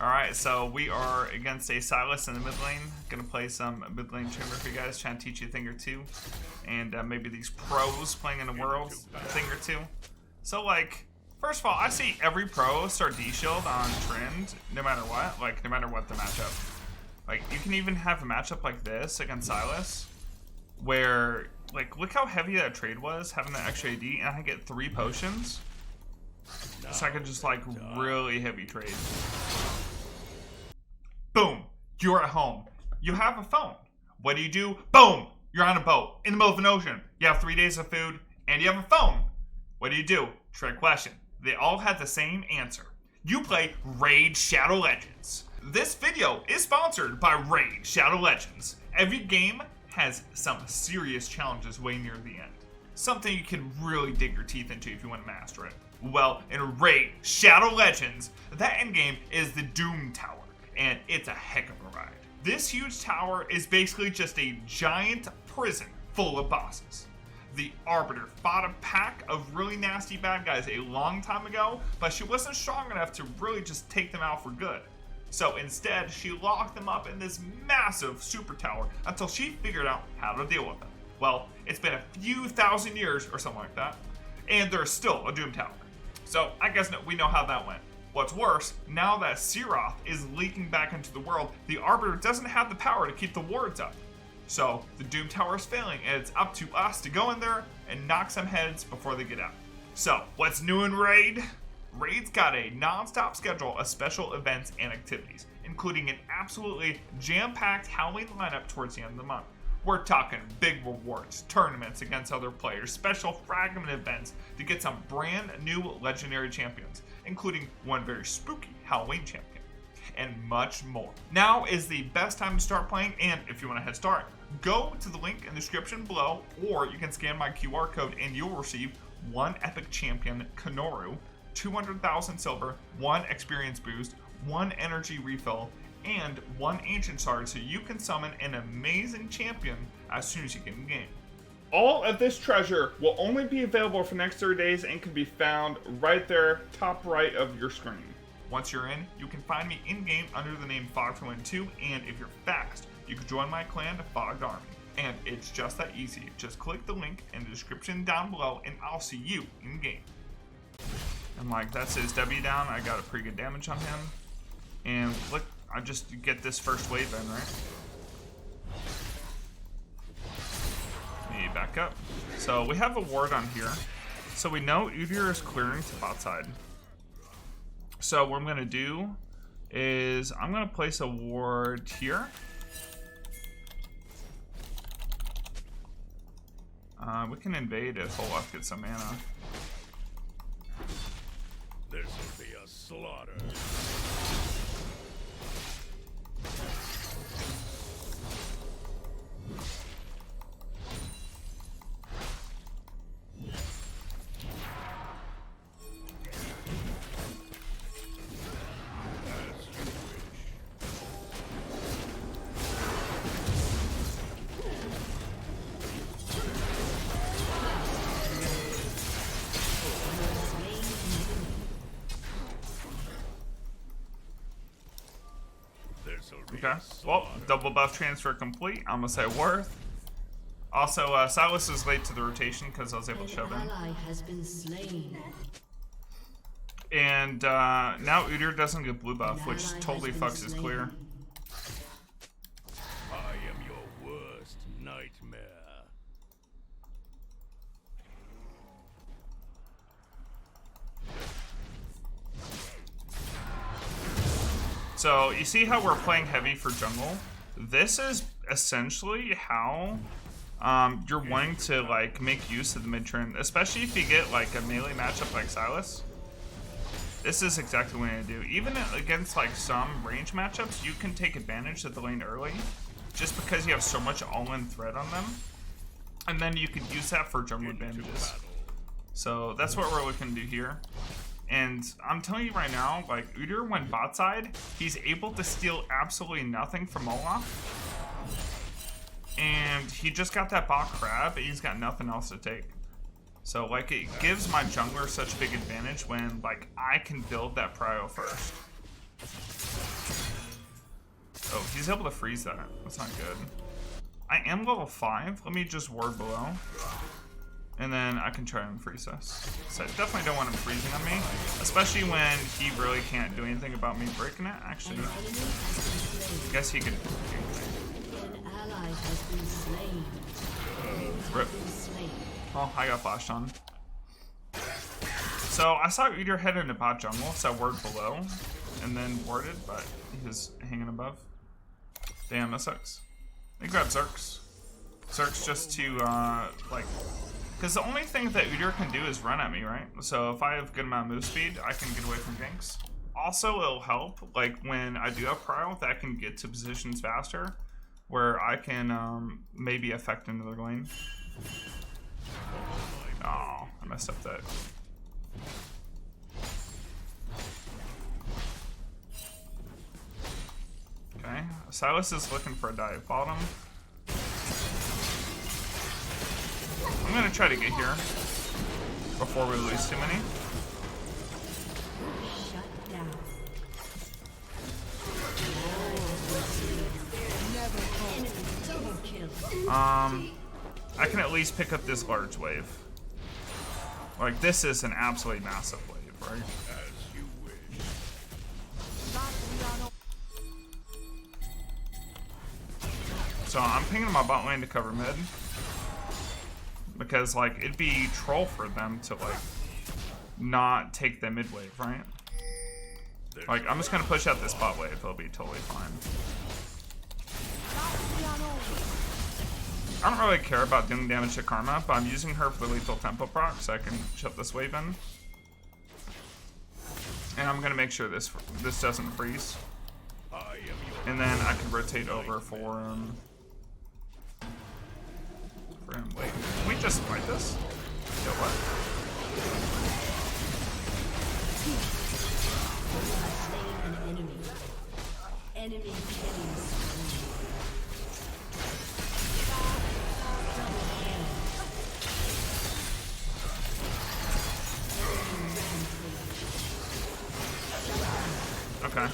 Alright, so we are against a Silas in the mid lane. Gonna play some mid lane chamber for you guys, trying to teach you a thing or two. And maybe these pros playing in the world a thing or two. So like, first of all, I see every pro start D-Shield on Trynd, no matter what. Like, no matter what the matchup. Like, you can even have a matchup like this against Silas, where, like, look how heavy that trade was, having that extra AD, and I get 3 potions. So I could just, like, really heavy trade. Boom! You're at home. You have a phone. What do? Boom! You're on a boat in the middle of an ocean. You have 3 days of food, and you have a phone. What do? Trick question. They all had the same answer. You play Raid Shadow Legends. This video is sponsored by Raid Shadow Legends. Every game has some serious challenges way near the end. Something you can really dig your teeth into if you want to master it. Well, in Raid Shadow Legends, that endgame is the Doom Tower, and it's a heck of a ride. This huge tower is basically just a giant prison full of bosses. The Arbiter fought a pack of really nasty bad guys a long time ago, but she wasn't strong enough to really just take them out for good. So instead, she locked them up in this massive super tower until she figured out how to deal with them. Well, it's been a few thousand years or something like that, and there's still a Doom Tower. So I guess we know how that went. What's worse, now that Seroth is leaking back into the world, the Arbiter doesn't have the power to keep the wards up. So the Doom Tower is failing, and it's up to us to go in there and knock some heads before they get out. So what's new in Raid? Raid's got a non-stop schedule of special events and activities, including an absolutely jam-packed Halloween lineup towards the end of the month. We're talking big rewards, tournaments against other players, special fragment events to get some brand new legendary champions, including one very spooky Halloween champion, and much more. Now is the best time to start playing, and if you want a head start, go to the link in the description below, or you can scan my QR code and you'll receive 1 epic champion, Kanoru, 200,000 silver, 1 experience boost, 1 energy refill, and 1 ancient shard, so you can summon an amazing champion as soon as you get in game. All of this treasure will only be available for the next 30 days and can be found right there, top right of your screen. Once you're in, you can find me in-game under the name Fogged212, and if you're fast, you can join my clan, the Fogged Army. And it's just that easy. Just click the link in the description down below, and I'll see you in-game. And like, that's his W down. I got a pretty good damage on him. And look, I just get this first wave in, right? Back up. So we have a ward on here. So we know Udyr is clearing to bot side. So what I'm going to do is I'm going to place a ward here. We can invade if Olaf gets some mana. This will be a slaughter. Okay, well, double buff transfer complete. I'm gonna say worth. Also, Silas is late to the rotation because I was able to shove in. And now Udyr doesn't get blue buff, which totally fucks his clear. I am your worst nightmare. So you see how we're playing heavy for jungle? This is essentially how you're wanting to like make use of the mid turn, especially if you get like a melee matchup like Silas. This is exactly what I do. Even against like some range matchups, you can take advantage of the lane early, just because you have so much all-in threat on them, and then you can use that for jungle advantages. So that's what we're looking to do here. And I'm telling you right now, like, Udyr went bot side, he's able to steal absolutely nothing from Olaf. And he just got that bot crab, and he's got nothing else to take. So, like, it gives my jungler such a big advantage when, like, I can build that prio first. he's able to freeze that. That's not good. I am level 5. Let me just ward below. And then I can try and freeze us. So I definitely don't want him freezing on me. Especially when he really can't do anything about me breaking it. Actually, I guess he could. An ally has been slain. Rip. Oh, I got flashed on. So I saw Eater head into bot jungle, so I ward below. And then warded, but he was hanging above. Damn, that sucks. They grab Zerks. Zerks just to, like... Because the only thing that Udyr can do is run at me, right? So if I have good amount of move speed, I can get away from ganks. Also, it'll help, like, when I do have cryo, that I can get to positions faster, where I can, maybe affect another lane. Oh, I messed up that. Okay, Silas is looking for a dive bottom. I'm gonna try to get here before we lose too many. Shut down. Double kill. I can at least pick up this large wave. Like, this is an absolutely massive wave, right? As you wish. So I'm pinging my bot lane to cover mid. Because, like, it'd be troll for them to, like, not take the mid wave, right? Like, I'm just gonna push out this bot wave. It'll be totally fine. I don't really care about doing damage to Karma, but I'm using her for the lethal tempo proc so I can shut this wave in. And I'm gonna make sure this doesn't freeze. And then I can rotate over for him. Wait, can we just fight this? Yo, what? Slain an enemy. Enemy killing. Okay.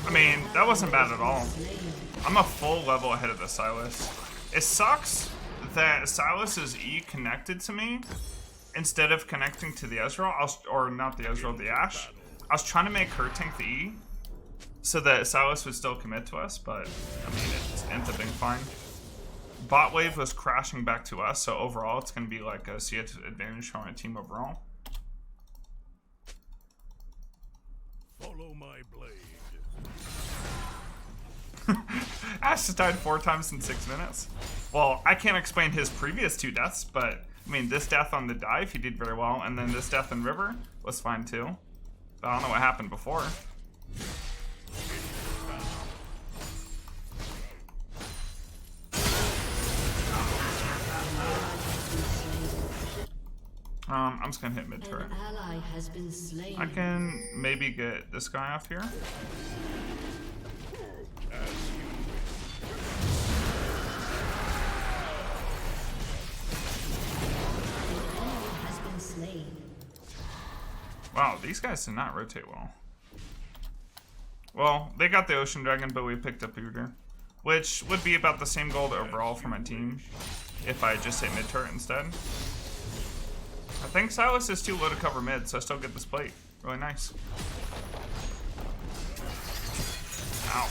I mean, that wasn't bad at all. I'm a full level ahead of the Silas. It sucks that Silas's E connected to me instead of connecting to the Ezreal, or not the Ezreal, the Ashe. I was trying to make her tank the E so that Silas would still commit to us, but I mean, it ends up being fine. Bot wave was crashing back to us, so overall it's going to be like a CS advantage for my team overall. Follow my blade. Ashe has died 4 times in 6 minutes. Well, I can't explain his previous 2 deaths, but I mean, this death on the dive, he did very well, and then this death in river was fine too. But I don't know what happened before. I'm just gonna hit mid turret. An ally has been slain. I can maybe get this guy off here. Wow, these guys did not rotate well. Well, they got the Ocean Dragon, but we picked up Udyr, which would be about the same gold overall for my team if I just hit mid turret instead. I think Silas is too low to cover mid, so I still get this plate. Really nice. Ow.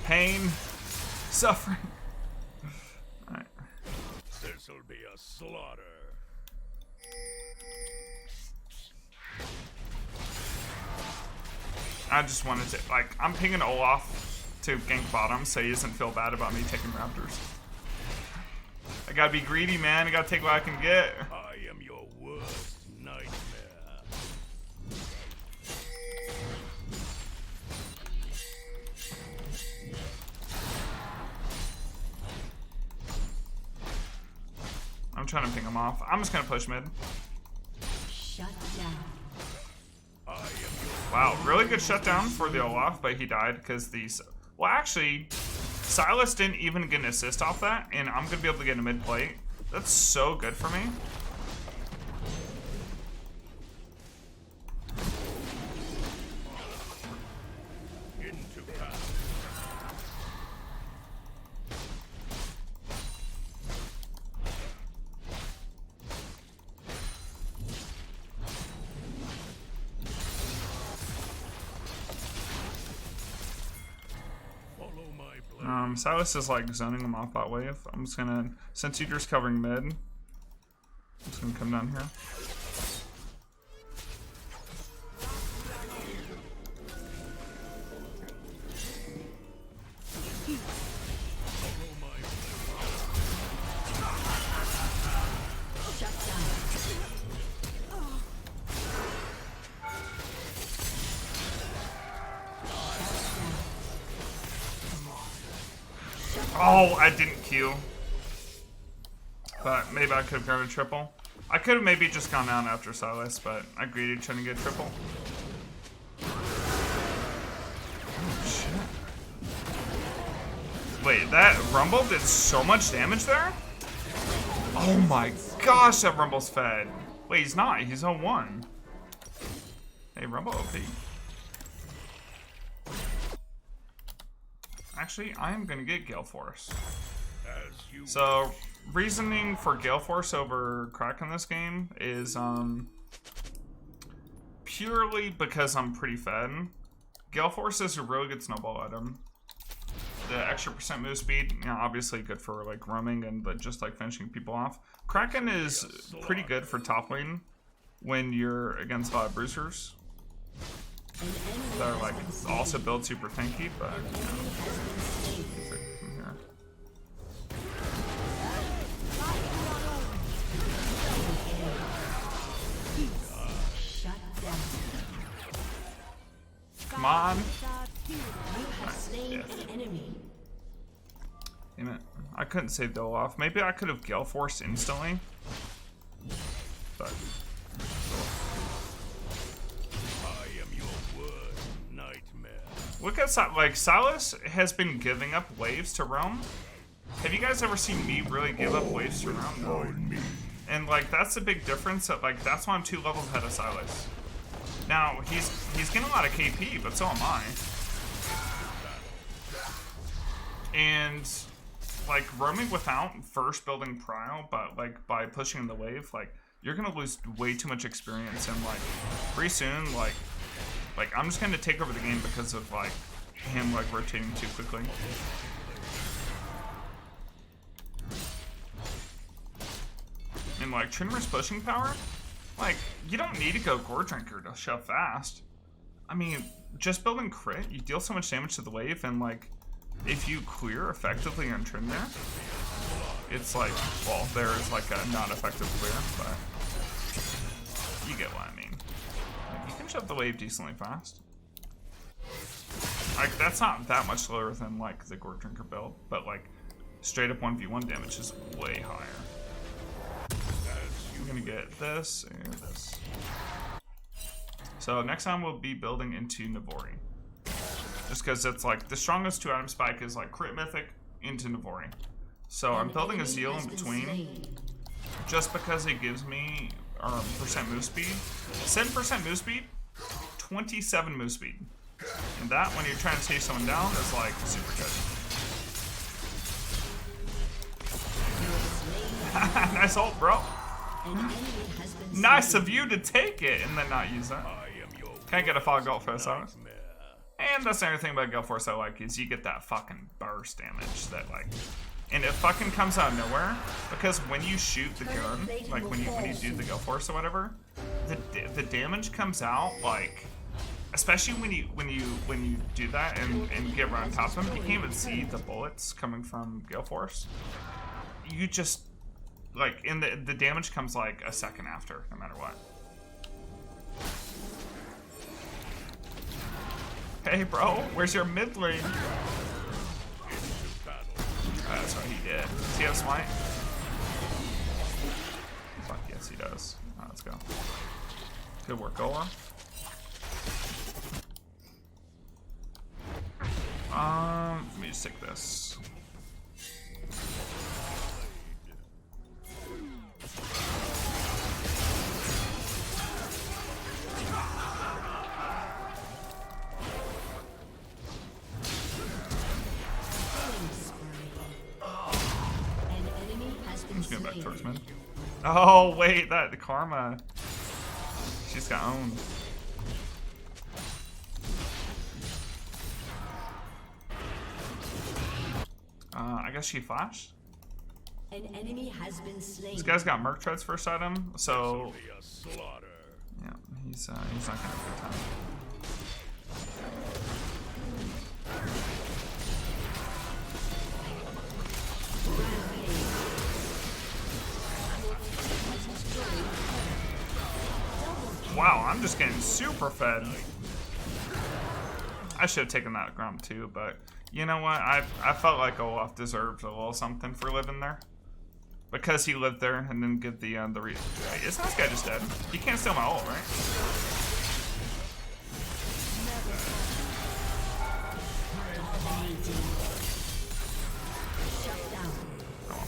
Pain. Suffering. Alright. This'll be a slaughter. I just wanted to, like, I'm pinging Olaf to gank bottom so he doesn't feel bad about me taking Raptors. I gotta be greedy, man. I gotta take what I can get. I am your worst nightmare. I'm trying to ping him off. I'm just gonna push mid. Shut down. Wow, really good shutdown for the Olaf, but he died because these... Well, actually, Silas didn't even get an assist off that, and I'm gonna be able to get a mid plate. That's so good for me. Into battle. Silas is like zoning him off that wave. I'm just gonna, since Eater's covering mid, I'm just gonna come down here. Oh, I didn't Q. But maybe I could have gone a triple. I could have maybe just gone down after Silas, but I greeted trying to get triple. Oh, shit. Wait, that Rumble did so much damage there? Oh my gosh, that Rumble's fed. Wait, he's not. He's 0-1. Hey, Rumble OP. Actually, I am gonna get Gale Force. So, reasoning for Gale Force over Crack in this game is purely because I'm pretty fed. Gale Force is a really good snowball item. The extra % move speed, you know, obviously good for like roaming and just like finishing people off. Kraken is pretty good for top lane when you're against a lot of bruisers. They're like also build super tanky, but you know, from here. Come on. Yes. Damn it. I couldn't save Dole off. Maybe I could have Gale Force instantly. But look at like Silas has been giving up waves to roam. Have you guys ever seen me really give up waves to roam? No. And like that's the big difference. That like that's why I'm 2 levels ahead of Silas. Now he's getting a lot of KP, but so am I. And like roaming without first building prio, but like by pushing the wave, like you're gonna lose way too much experience, and like pretty soon, like I'm just gonna take over the game because of like him like rotating too quickly. And like Tryndamere's pushing power, like you don't need to go Gore Drinker to shove fast. I mean, just building crit, you deal so much damage to the wave, and like if you clear effectively on Tryndamere, it's like, well, there is like a not effective clear, but you get what I mean. Like, you can shove the wave decently fast. Like that's not that much slower than like the Gore Drinker build, but like straight up 1v1 damage is way higher. I'm gonna get this and this. So next time we'll be building into Navori. Just because it's like the strongest 2-item spike is like crit mythic into Navori. So I'm building a Zeal in between just because it gives me % move speed. 7% move speed, 27 move speed. And that, when you're trying to chase someone down, is like super good. Nice ult, bro. Nice of you to take it and then not use that. Can I get a fog ult for this hour? And that's the other thing about Gale Force I like is you get that fucking burst damage that like, and it fucking comes out of nowhere because when you shoot the gun, like when you do the Gale Force or whatever, the damage comes out like, especially when you do that and get right on top of them, you can't even see the bullets coming from Gale Force. You just like, and the damage comes like a second after, no matter what. Hey bro, where's your mid lane? That's what he did. Does he have smite? Fuck yes he does. Alright, let's go. Good work, Gola. Let me just take this. I'm just going back towards mid. Oh wait, the Karma. She's got owned. guess she flashed. An enemy has been slain. This guy's got Merc Tread's first item, so Be a slaughter. yeah, he's not gonna have a good time. Wow, I'm just getting super fed. I should have taken that ground too, but you know what? I felt like Olaf deserved a little something for living there. Because he lived there and didn't get the reason. Isn't this guy just dead? He can't steal my ult, right? Come on.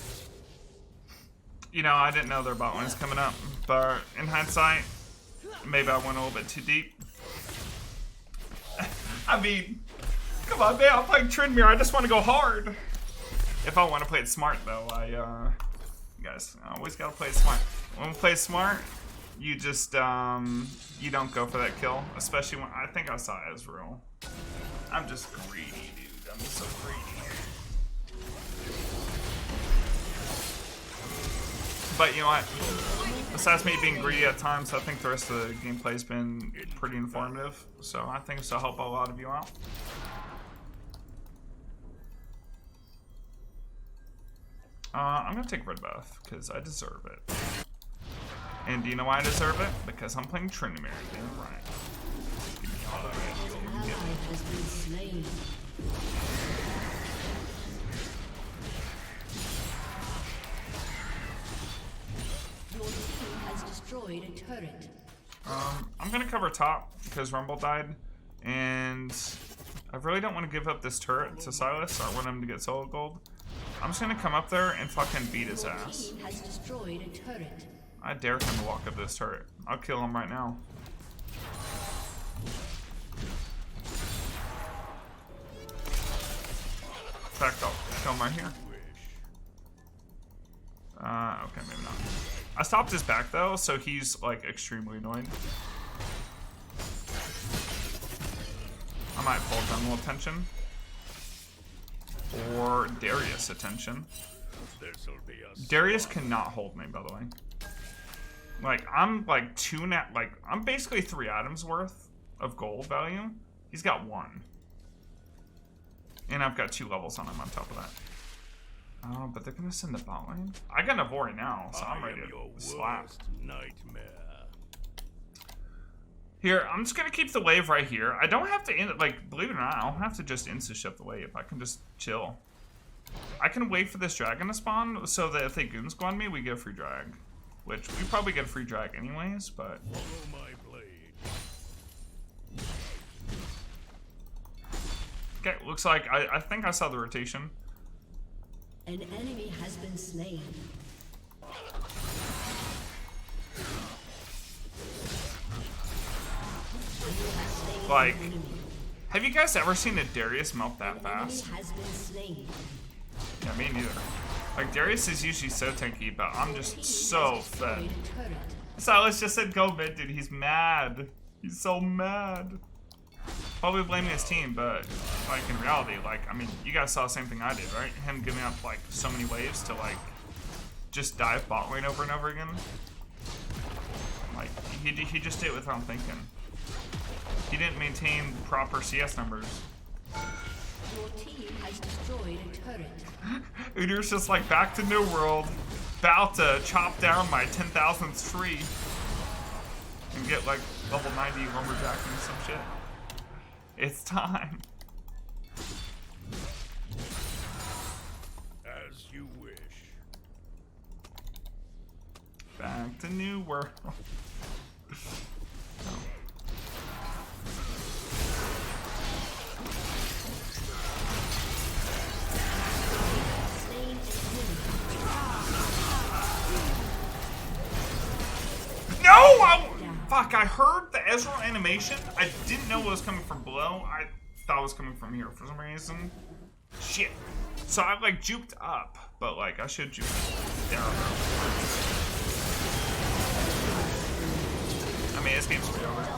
You know, I didn't know their bot lane's coming up, but in hindsight, maybe I went a little bit too deep. I mean, come on, man, I'm playing Tryndamere. I just want to go hard. If I want to play it smart, though, guys, I always gotta play it smart. When we play smart, you just, you don't go for that kill. Especially when, I think I saw Ezreal. I'm just greedy, dude. I'm just so greedy. But you know what? Besides me being greedy at times, I think the rest of the gameplay's been pretty informative. So I think this will help a lot of you out. I'm gonna take red buff because I deserve it. And do you know why I deserve it? Because I'm playing Tryndamere. Damn right. Give me all of it. Ally has been slain. Your team has destroyed a turret. I'm gonna cover top because Rumble died, and I really don't want to give up this turret to Silas. I want him to get solo gold. I'm just gonna come up there and fucking beat his ass. Team has destroyed a turret. I dare him to walk up this turret. I'll kill him right now. In fact, I'll kill him right here. Okay, maybe not. I stopped his back though, so he's like extremely annoying. I might pull Jungle attention. Or Darius attention. Darius cannot hold me, by the way. Like, I'm like I'm basically 3 items worth of gold value. He's got 1. And I've got 2 levels on him on top of that. Oh, but they're gonna send the bot lane. I got an Avori now, so I'm ready to slap. Nightmare. Here, I'm just gonna keep the wave right here. I don't have to like, believe it or not, I don't have to just insta-ship the wave. I can just chill. I can wait for this dragon to spawn so that if they goon squad me, we get a free drag. Which we probably get a free drag anyways, but Follow my blade. okay, looks like I think I saw the rotation. An enemy has been slain. Like, have you guys ever seen a Darius melt that fast? Enemy has been slain. Yeah, me neither. Like, Darius is usually so tanky, but I'm just so fed. Destroyed a turret. Silas just said go mid, dude. He's mad. He's so mad. Probably blaming his team, but like in reality, like, I mean, you guys saw the same thing I did, right? Him giving up like so many waves to like just dive bot lane over and over again. Like, he just did it without thinking. He didn't maintain proper CS numbers. Your team has destroyed a turret. Udyr's just like, back to New World, about to chop down my 10,000th tree and get like level 90 lumberjack and some shit. It's time. As you wish. Back to New World. Fuck, I heard the Ezreal animation. I didn't know it was coming from below. I thought it was coming from here for some reason. Shit. So I like juked up, but like I should juke down. I mean, this game's pretty over.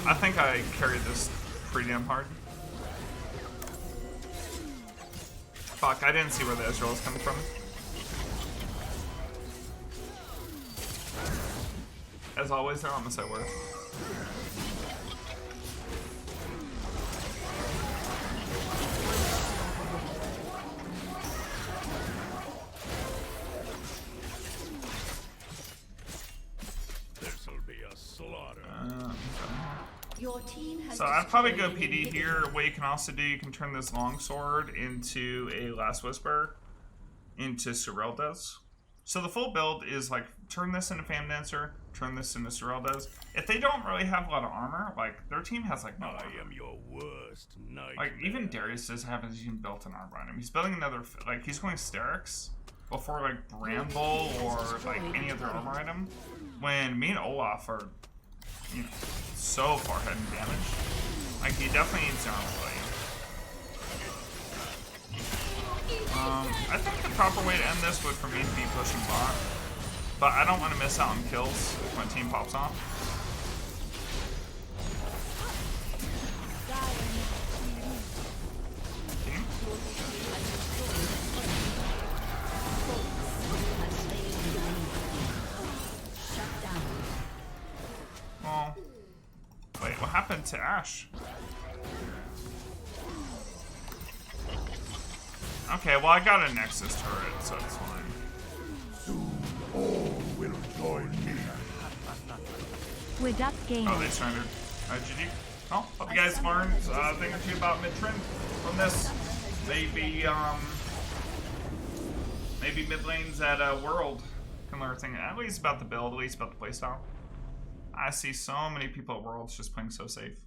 I think I carried this pretty damn hard. Fuck, I didn't see where the Israel was coming from. As always, they're on the side where. This'll be a slaughter. Your team has So I'd probably go destroyed PD an here. What you can also do, you can turn this longsword into a Last Whisper, into Serelda's. So the full build is like turn this into Fam Dancer, turn this into Serelda's. If they don't really have a lot of armor, like their team has like no I armor. am your worst nightmare. Like even Darius doesn't have his even built an armor on him. He's building another like he's going Sterix before like Bramble or like any other armor item. When me and Olaf are, you know, so far ahead in damage. Like he definitely needs armor value. I think the proper way to end this would for me to be pushing bot. But I don't want to miss out on kills if my team pops off. Team? shut down. Well, wait, what happened to Ashe? Okay, well I got a Nexus turret, so it's fine. All will join me. We're duck game. Oh, they surrendered. GG. Oh, hope you guys learned a thing or two about mid-trend from this. Maybe, maybe mid lanes at World can learn a thing, at least about the build, at least about the playstyle. I see so many people at Worlds just playing so safe.